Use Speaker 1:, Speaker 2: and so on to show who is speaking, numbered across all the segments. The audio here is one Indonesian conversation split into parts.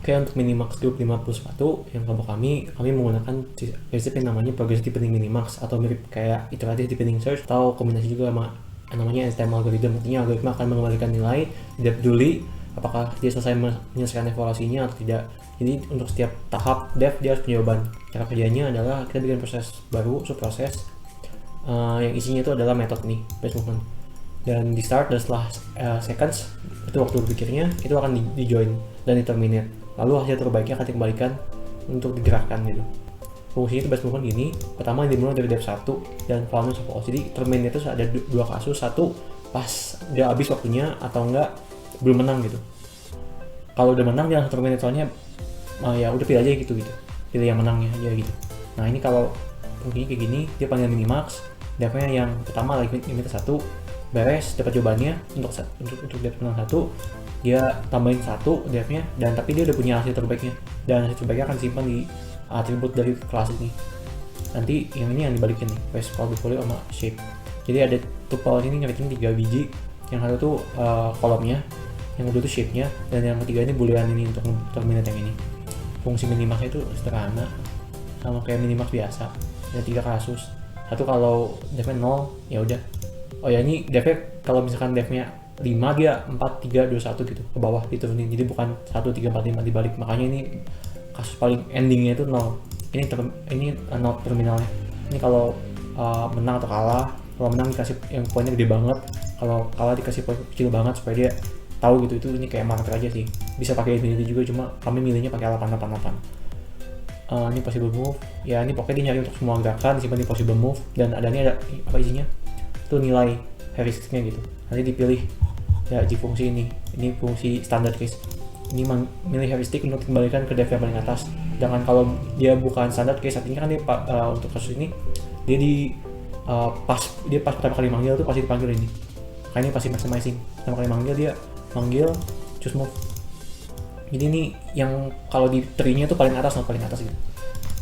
Speaker 1: Oke, untuk minimax grup 50 sepatu yang kelompok kami menggunakan prinsip yang namanya progressive deepening minimax, atau mirip kayak iterative deepening search, atau kombinasi juga sama namanya STM algorithm. Artinya algoritma akan mengembalikan nilai tidak peduli apakah dia selesai menyelesaikan evaluasinya atau tidak. Jadi untuk setiap tahap dev dia harus punya jawaban. Cara kerjanya adalah kita bikin proses baru, subproses yang isinya itu adalah metode nih, batch movement. Dan di start dan setelah seconds itu waktu berpikirnya itu akan di join dan di terminate. Lalu hasil terbaiknya akan dikembalikan untuk digerakkan gitu. Fungsinya itu batch movement gini. Pertama dimulai dari dev 1 dan volume of all. Jadi terminate itu ada dua kasus, satu pas udah habis waktunya atau enggak belum menang gitu. Kalau udah menang dia langsung terminate, soalnya ya udah pilih aja gitu, pilih yang menangnya aja gitu. Nah ini kalau fungsinya kayak gini, dia panggil minimax. Devnya yang pertama lagi limit 1 beres, dapat jawabannya untuk dev menang 1, dia tambahin 1 devnya, dan tapi dia udah punya hasil terbaiknya, dan hasil terbaiknya akan disimpan di atribut dari kelas ini. Nanti yang ini yang dibalikin nih, face call portfolio sama shape. Jadi ada tuple ini nyeritain 3 biji, yang satu tuh kolomnya, yang kedua tuh shape-nya, dan yang ketiga ini boolean ini untuk terminate yang ini. Fungsi minimax itu sederhana, sama kayak minimax biasa. Ada 3 kasus. Satu kalau devnya 0 ya udah. Oh ya, ini devnya kalau misalkan devnya 5 dia 4 3 2 1 gitu ke bawah diturunin. Jadi bukan 1 3 4 5 dibalik. Makanya ini kasus paling endingnya itu 0. Ini not terminalnya. Ini kalau menang atau kalah. Kalau menang dikasih yang poinnya gede banget. Kalau kalah dikasih poin kecil banget supaya dia tahu gitu. Itu ini kayak marker aja sih. Bisa pakai infinity juga, cuma kami milihnya pakai 888. Ini possible move. Ya ini pokoknya dia nyari untuk semua gerakan, disimpan di possible move, dan ada apa isinya? Itu nilai heuristiknya gitu. Nanti dipilih ya di fungsi ini fungsi standard case. Ini milih heuristik untuk dikembalikan ke dev yang paling atas. Sedangkan kalau dia bukan standard case, artinya kan dia untuk kasus ini dia pas pertama kali manggil tuh pasti dipanggil ini. Kayak ini pasti maximizing. Pertama kali manggil dia manggil choose move. Jadi ini yang kalau di tree-nya tuh paling atas gitu.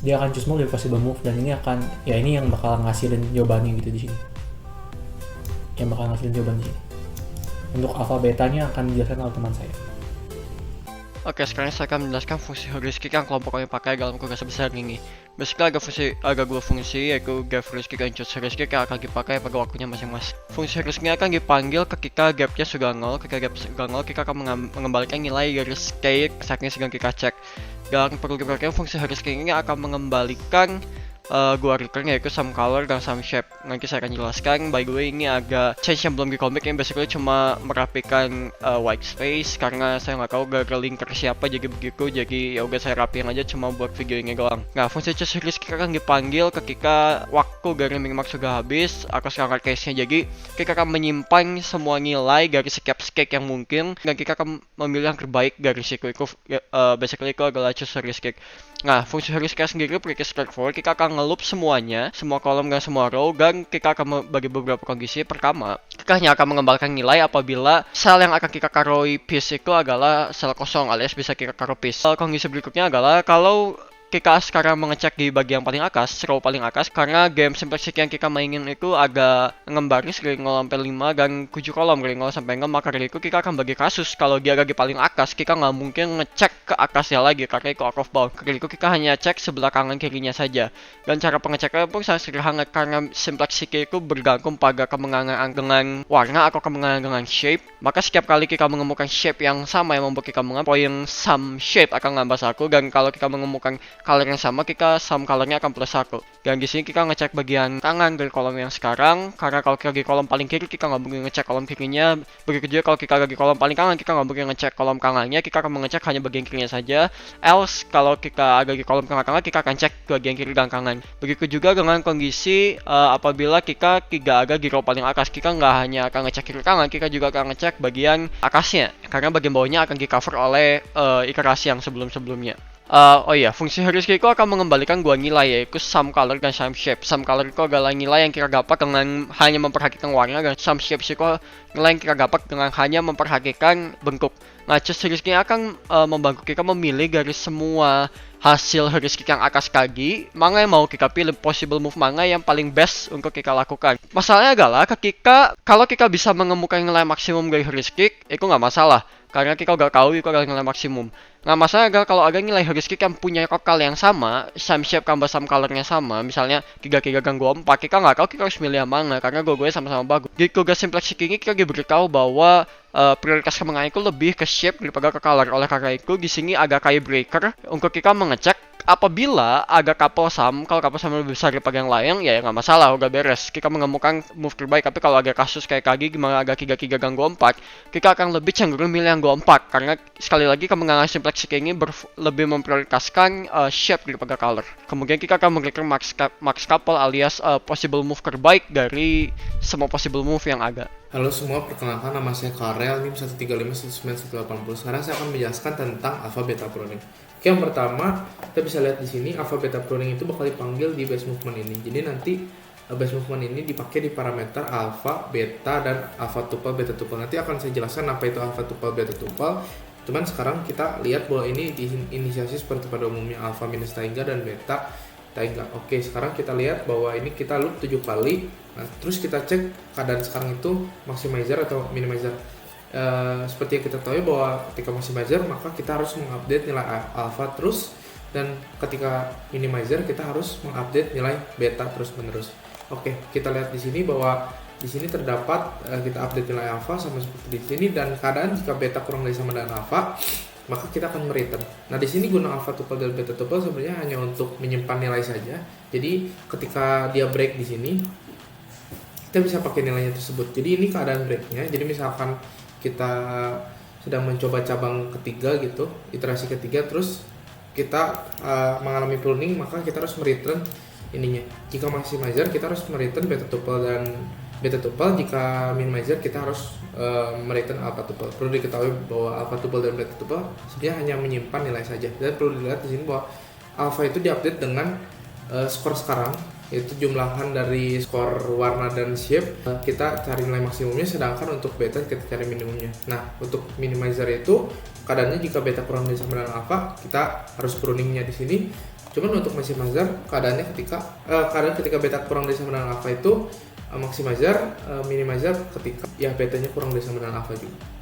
Speaker 1: Dia akan choose move dari possible move, dan ini yang bakal ngasilin jawabannya gitu di sini. Yang bakal ngasilin jawaban di sini. Untuk alpha betanya akan dijelaskan oleh teman saya.
Speaker 2: Oke, sekarang saya akan menjelaskan fungsi heuristik yang kelompok kami pakai dalam tugas besar ini. Basically ada dua fungsi, yaitu gap heuristik dan choose heuristik yang akan dipakai pada waktunya masing-masing. Fungsi heuristiknya akan dipanggil ketika gapnya sudah 0. Ketika gap sudah 0, kita akan mengembalikan nilai dari state saat sedang kita cek. Dan perlu diperhatikan, fungsi heuristik ini akan mengembalikan dua recurrent, yaitu sum color dan sum shape. Nanti saya akan jelaskan. By the way, ini agak change yang belum di komik, yang basically cuma merapikan white space karena saya nggak tahu gara-gara linker siapa jadi begitu. Jadi ya udah saya rapiin aja cuma buat video ini doang. Nah, fungsi choose heuristik akan dipanggil ketika waktu dari minimax sudah habis atau standard case-nya. Jadi kita akan menyimpan semua nilai dari setiap skate yang mungkin, dan kita akan memilih yang terbaik dari siku itu. Basically itu adalah choose heuristik. Nah, fungsi heuristik sendiri pretty straightforward. Kita akan ngeloop semuanya, semua kolom dan semua row, dan kita akan bagi beberapa kondisi. Pertama, kita hanya akan mengembalikan nilai apabila sel yang akan kita taruh piece itu adalah sel kosong, alias bisa kita taruh piece. Kondisi berikutnya adalah kalau kita sekarang mengecek di bagian paling atas, row paling atas, karena game simplistic yang kita mainin itu agak ngembaris dari 0 sampai 5 dan 7 kolom dari 0 sampai 6, maka dari itu kita akan bagi kasus. Kalau dia lagi paling atas, kita nggak mungkin ngecek ke atasnya lagi karena itu out of bound. Dari itu kita hanya cek sebelah kanan kirinya saja. Dan cara pengecekannya pun sangat sederhana karena simplistic itu bergantung pada kemenangan dengan warna atau kemenangan dengan shape. Maka setiap kali kita menemukan shape yang sama yang membuat kita mengambil poin sum shape akan nambah 1, dan kalau kita menemukan color yang sama, kita sum colornya akan plus 1. Dan di sini kita ngecek bagian kanan dari kolom yang sekarang, karena kalau kita di kolom paling kiri kita nggak mungkin ngecek kolom kirinya. Begitu juga kalau kita lagi kolom paling kanan, kita nggak mungkin ngecek kolom kanannya, kita akan mengecek hanya bagian kirinya saja. Else kalau kita ada di kolom kanan, kita akan cek bagian kiri dan kanan. Begitu juga dengan kondisi apabila kita tidak ada di row paling atas, kita nggak hanya akan ngecek kiri kanan, kita juga akan ngecek bagian atasnya, karena bagian bawahnya akan di cover oleh iterasi yang sebelum-sebelumnya. Oh iya, fungsi heuristik itu akan mengembalikan dua nilai, yaitu sum color dan sum shape. Sum color itu adalah nilai yang kita dapat dengan hanya memperhatikan warna, dan sum shape itu nilai yang kita dapat dengan hanya memperhatikan bentuk. Nah, choose heuristik akan membantu kita memilih dari semua hasil heuristik yang atas tadi, mana yang mau kita pilih, possible move mana yang paling best untuk kita lakukan. Masalahnya adalah kalau kita bisa menemukan nilai maksimum dari heuristik, itu nggak masalah. karena kita udah tahu itu adalah nilai maksimum. Nggak masalah kalau ada nilai heuristik yang punya lokal yang sama, same shape tambah same colornya sama, misalnya 3 ganggu 4, kita nggak tahu kita harus milih yang mana, karena gue sama-sama bagus. Di tugas simplex ini kita diberitahu bahwa prioritas kemenangan itu lebih ke shape daripada ke color. Oleh karena itu di sini ada kayak breaker untuk kita mengecek apabila ada couple sum, kalau couple sum lebih besar daripada yang lain, ya nggak masalah, udah beres. Kita menemukan move terbaik. Tapi kalau ada kasus kayak tadi, gimana ada 3 ganggu 4, kita akan lebih cenderung milih yang ganggu 4. Karena sekali lagi kemenangan simplex ini lebih memprioritaskan shape daripada color. Kemudian kita akan mengklik max couple alias possible move terbaik dari semua possible move yang ada.
Speaker 3: Halo semua, perkenalkan nama saya Karel, NIM 1351980. Sekarang saya akan menjelaskan tentang alpha beta pruning. Oke, yang pertama kita bisa lihat di sini alpha beta pruning itu bakal dipanggil di base movement ini. Jadi nanti base movement ini dipakai di parameter alpha, beta, dan alpha tuple, beta tuple. Nanti akan saya jelaskan apa itu alpha tuple, beta tuple. Cuman sekarang kita lihat bahwa ini diinisiasi seperti pada umumnya alpha minus taiga dan beta taiga. Oke, sekarang kita lihat bahwa ini kita loop 7 kali. Nah, terus kita cek keadaan sekarang itu maximizer atau minimizer. Seperti yang kita tahu bahwa ketika maximizer maka kita harus mengupdate nilai alpha terus, dan ketika minimizer kita harus mengupdate nilai beta terus menerus. Oke, kita lihat di sini bahwa di sini terdapat kita update nilai alpha sama seperti di sini, dan keadaan jika beta kurang dari sama dengan alpha maka kita akan mereturn. Nah, di sini guna alpha tuple dan beta tuple sebenarnya hanya untuk menyimpan nilai saja. Jadi ketika dia break di sini kita bisa pakai nilainya tersebut. Jadi ini keadaan breaknya. Jadi misalkan kita sedang mencoba cabang ketiga gitu, iterasi ketiga, terus kita mengalami pruning, maka kita harus mereturn ininya. Jika maximizer kita harus mereturn beta tuple dan beta tuple, jika minimizer kita harus mereturn alpha tuple. Perlu diketahui bahwa alpha tuple dan beta tuple sebenarnya hanya menyimpan nilai saja. Dan perlu dilihat di sini bahwa alpha itu diupdate dengan skor sekarang, yaitu jumlahan dari skor warna dan shape. Kita cari nilai maksimumnya, sedangkan untuk beta kita cari minimumnya. Nah, untuk minimizer itu keadaannya jika beta kurang dari sama dengan alpha, kita harus pruningnya di sini. Cuman untuk maximizer keadaannya ketika beta kurang dari sama dengan alpha itu maximizer, minimizer ketika ya betanya kurang dari sama dengan alpha juga.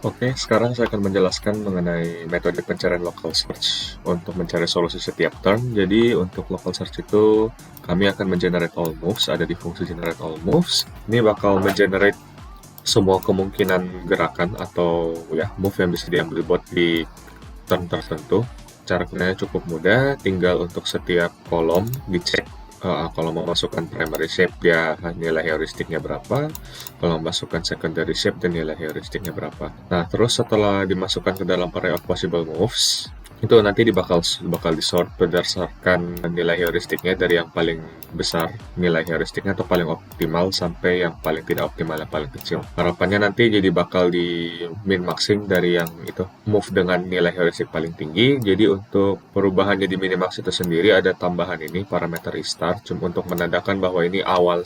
Speaker 4: Oke, sekarang saya akan menjelaskan mengenai metode pencarian local search untuk mencari solusi setiap turn. Jadi untuk local search itu kami akan mengenerate all moves, ada di fungsi generate all moves. Ini bakal mengenerate semua kemungkinan gerakan atau ya move yang bisa diambil buat di turn tertentu. Cara kerjanya cukup mudah, tinggal untuk setiap kolom dicek. Kalau mau masukkan primary shape dia nilai heuristiknya berapa, kalau masukkan secondary shape dan nilai heuristiknya berapa. Nah, terus setelah dimasukkan ke dalam array of possible moves, itu nanti bakal disort berdasarkan nilai heuristiknya dari yang paling besar nilai heuristiknya atau paling optimal sampai yang paling tidak optimal, yang paling kecil. Harapannya nanti jadi bakal di min maxing dari yang itu move dengan nilai heuristik paling tinggi. Jadi untuk perubahannya di minimax itu sendiri ada tambahan ini parameter restart cuma untuk menandakan bahwa ini awal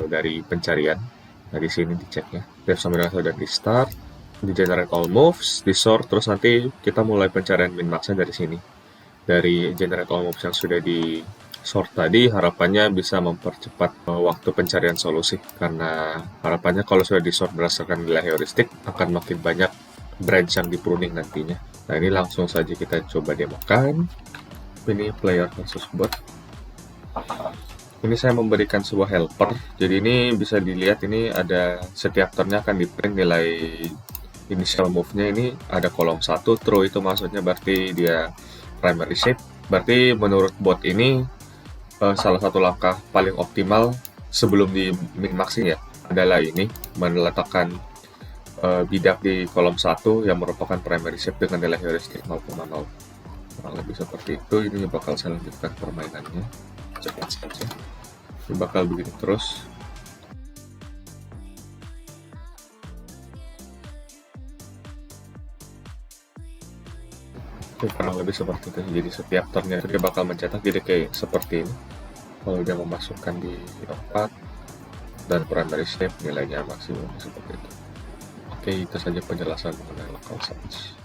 Speaker 4: dari pencarian. Nah, di sini diceknya def sampai dengan dan restart, di generate all moves, di sort, terus nanti kita mulai pencarian min-maxnya dari sini. Dari generate all moves yang sudah di sort tadi, harapannya bisa mempercepat waktu pencarian solusi. Karena harapannya kalau sudah di sort berdasarkan nilai heuristik, akan makin banyak branch yang di pruning nantinya. Nah, ini langsung saja kita coba demokan. Ini player versus bot. Ini saya memberikan sebuah helper. Jadi ini bisa dilihat, ini ada setiap turnnya akan di print nilai initial move-nya. Ini ada kolom 1, true itu maksudnya berarti dia primary shape. Berarti menurut bot ini salah satu langkah paling optimal sebelum di min-maxing ya adalah ini, meletakkan bidak di kolom 1 yang merupakan primary shape dengan nilai heuristik 0,0. Kurang lebih seperti itu. Ini bakal saya lanjutkan permainannya. Cepat saja. Ini bakal begini terus. Kurang lebih seperti itu. Jadi setiap turnnya dia bakal mencetak jadi kayak seperti ini. Kalau dia memasukkan di 4 dan primary shape nilainya maksimum seperti itu. Oke, itu saja penjelasan mengenai local search.